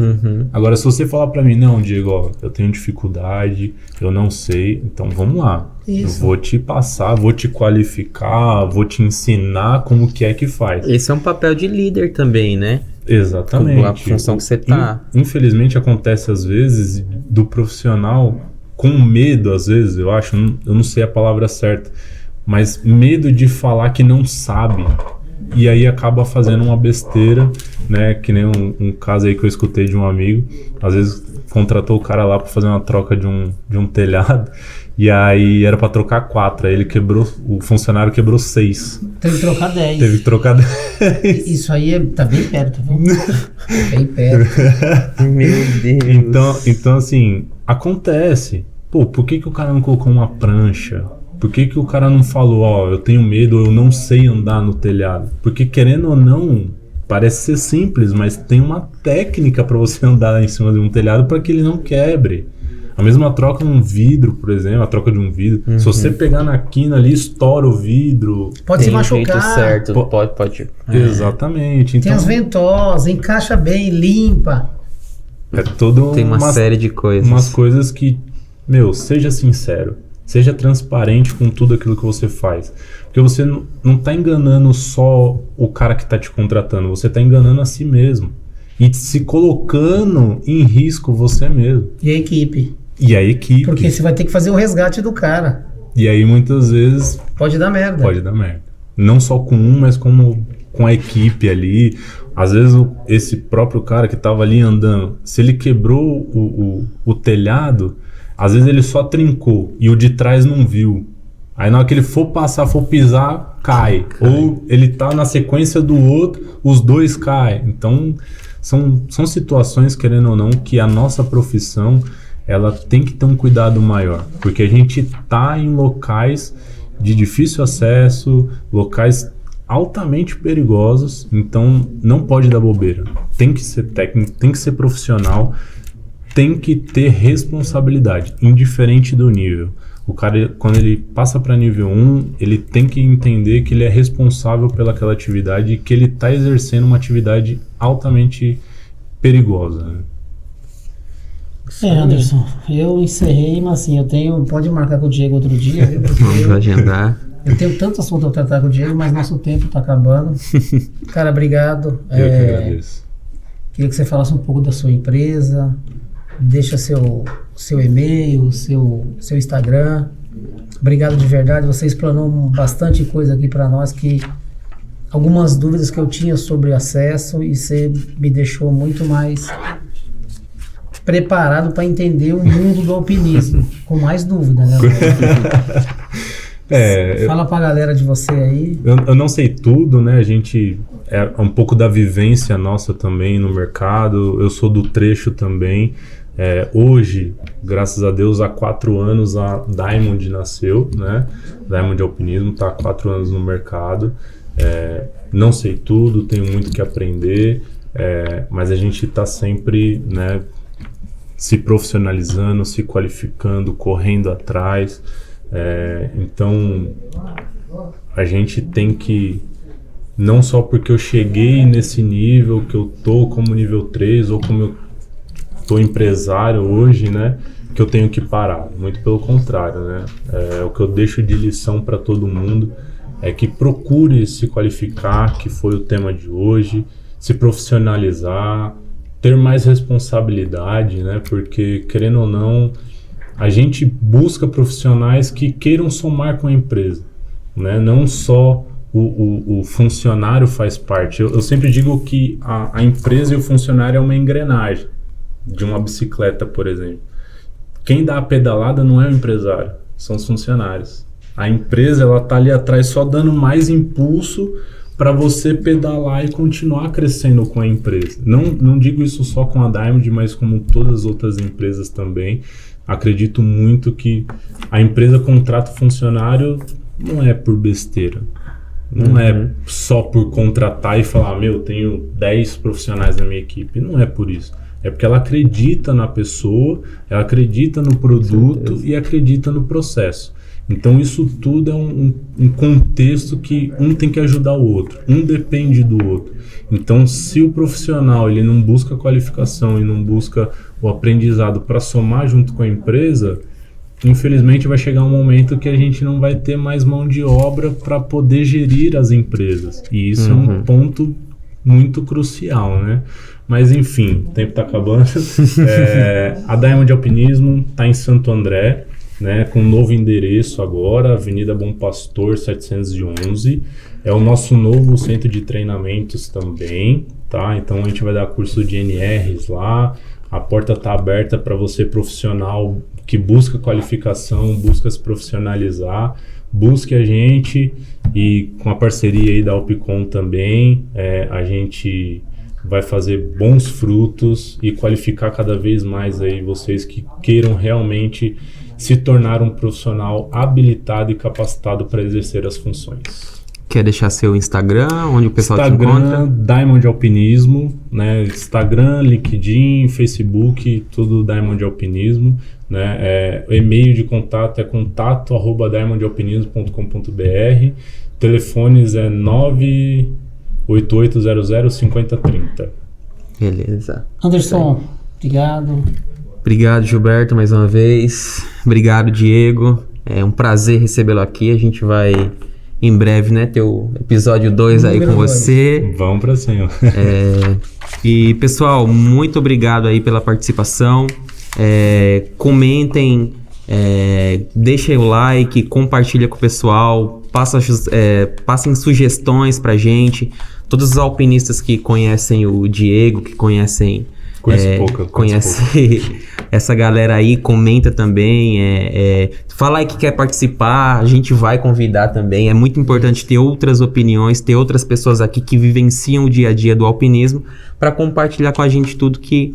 Agora, se você falar pra mim, não, Diego, ó, eu tenho dificuldade, eu não sei, então vamos lá. Isso. Eu vou te passar, vou te qualificar, vou te ensinar como que é que faz. Esse é um papel de líder também, né? Exatamente. A função que você tá. Infelizmente acontece às vezes do profissional com medo, às vezes, eu acho, eu não sei a palavra certa, mas medo de falar que não sabe. E aí acaba fazendo uma besteira, né? Que nem um caso aí que eu escutei de um amigo. Às vezes contratou o cara lá para fazer uma troca de um telhado. E aí era para trocar 4. Aí o funcionário quebrou 6. Teve que trocar 10. Teve que trocar 10. Isso aí tá bem perto, viu? Bem perto. Meu Deus. Então assim, acontece. Pô, por que o cara não colocou uma prancha? Por que o cara não falou, ó, eu tenho medo, eu não sei andar no telhado? Porque querendo ou não, parece ser simples, mas tem uma técnica para você andar em cima de um telhado para que ele não quebre. A mesma troca um vidro, por exemplo, a troca de um vidro. Se você pegar na quina ali, estoura o vidro. Pode se Tem um jeito machucar. certo, pode. Exatamente. Então, Tem as ventosas, encaixa bem, limpa. é todo Tem uma série de coisas. umas coisas que, seja sincero. Seja transparente com tudo aquilo que você faz. Porque você não está enganando só o cara que está te contratando, você está enganando a si mesmo. E se colocando em risco você mesmo. E a equipe. E a equipe. Porque você vai ter que fazer o resgate do cara. E aí muitas vezes Pode dar merda. pode dar merda. Não só com mas como com a equipe ali. Às vezes esse próprio cara que estava ali andando, se ele quebrou o telhado, às vezes ele só trincou e o de trás não viu. Aí na hora que ele for passar, for pisar, cai. Ou ele tá na sequência do outro, os dois caem. Então são situações, querendo ou não, que a nossa profissão ela tem que ter um cuidado maior. Porque a gente tá em locais de difícil acesso, locais altamente perigosos, então não pode dar bobeira. Tem que ser técnico, tem que ser profissional, tem que ter responsabilidade, indiferente do nível. O cara, quando ele passa para nível 1, ele tem que entender que ele é responsável pelaquela atividade e que ele está exercendo uma atividade altamente perigosa. Né? Anderson, eu encerrei, mas assim, pode marcar com o Diego outro dia, viu? Porque Vamos agendar. eu tenho tanto assunto a tratar com o Diego, mas nosso tempo tá acabando. Cara, obrigado. Eu que agradeço. Queria que você falasse um pouco da sua empresa, deixa seu e-mail, seu Instagram. Obrigado de verdade, você explanou bastante coisa aqui para nós, que algumas dúvidas que eu tinha sobre acesso, e você me deixou muito mais preparado para entender o mundo do alpinismo, com mais dúvida, né? Fala pra galera de você aí. Eu não sei tudo, né? A gente é um pouco da vivência nossa também no mercado. Eu sou do trecho também. Hoje, graças a Deus, há 4 anos a Diamond nasceu, né? Diamond Alpinismo está há 4 anos no mercado. Não sei tudo, tenho muito que aprender, mas a gente está sempre, né, se profissionalizando, se qualificando, correndo atrás. Então, a gente tem que, não só porque eu cheguei nesse nível, que eu tô como nível 3, ou como eu tô empresário hoje, né, que eu tenho que parar. Muito pelo contrário, né. O que eu deixo de lição para todo mundo é que procure se qualificar, que foi o tema de hoje, se profissionalizar, ter mais responsabilidade, né, porque, querendo ou não, a gente busca profissionais que queiram somar com a empresa, né? Não só o funcionário faz parte. Eu sempre digo que a empresa e o funcionário é uma engrenagem de uma bicicleta, por exemplo. Quem dá a pedalada não é o empresário, são os funcionários. A empresa, ela tá ali atrás só dando mais impulso para você pedalar e continuar crescendo com a empresa. Não digo isso só com a Diamond, mas como todas as outras empresas também. Acredito muito que a empresa contrata funcionário não é por besteira. Não é só por contratar e falar, tenho 10 profissionais na minha equipe. Não é por isso. É porque ela acredita na pessoa, ela acredita no produto e acredita no processo. Então isso tudo é um contexto que um tem que ajudar o outro, um depende do outro. Então se o profissional ele não busca qualificação e não busca o aprendizado para somar junto com a empresa, infelizmente vai chegar um momento que a gente não vai ter mais mão de obra para poder gerir as empresas. E isso é um ponto muito crucial, né? Mas enfim, o tempo está acabando. A Diamond Alpinismo está em Santo André, né, com um novo endereço agora, Avenida Bom Pastor 711. É o nosso novo centro de treinamentos também, tá? Então a gente vai dar curso de NRs lá. A porta está aberta para você profissional que busca qualificação, busca se profissionalizar, busque a gente, e com a parceria aí da Alpicom também, a gente vai fazer bons frutos e qualificar cada vez mais aí vocês que queiram realmente se tornar um profissional habilitado e capacitado para exercer as funções. Quer deixar seu Instagram, onde o pessoal te encontra? Instagram, Diamond Alpinismo, né? Instagram, LinkedIn, Facebook, tudo Diamond Alpinismo, né? E-mail de contato é contato@diamondalpinismo.com.br. Telefones é 988005030. Beleza. Anderson, obrigado. Obrigado, Gilberto, mais uma vez. Obrigado, Diego. É um prazer recebê-lo aqui. A gente vai, em breve, né, ter o episódio 2 aí com você. Vamos pra cima. E, pessoal, muito obrigado aí pela participação. Comentem, deixem o like, compartilha com o pessoal, passem sugestões pra gente. Todos os alpinistas que conhecem o Diego, que conhecem... Conhece essa galera aí, comenta também, fala aí que quer participar, a gente vai convidar também. É muito importante ter outras opiniões, ter outras pessoas aqui que vivenciam o dia a dia do alpinismo para compartilhar com a gente tudo que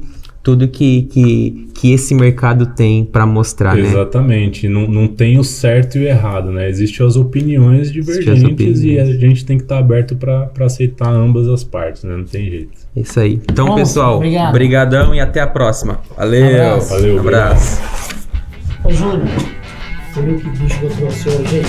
esse mercado tem para mostrar, Exatamente, né? Não tem o certo e o errado, né? Existem as opiniões divergentes e a gente tem que estar aberto para aceitar ambas as partes, né? Não tem jeito. É isso aí. Então, Bom, pessoal, brigadão e até a próxima. Valeu. Valeu. Abraço. Ô, Júlio, você viu que bicho que eu trouxe hoje aí?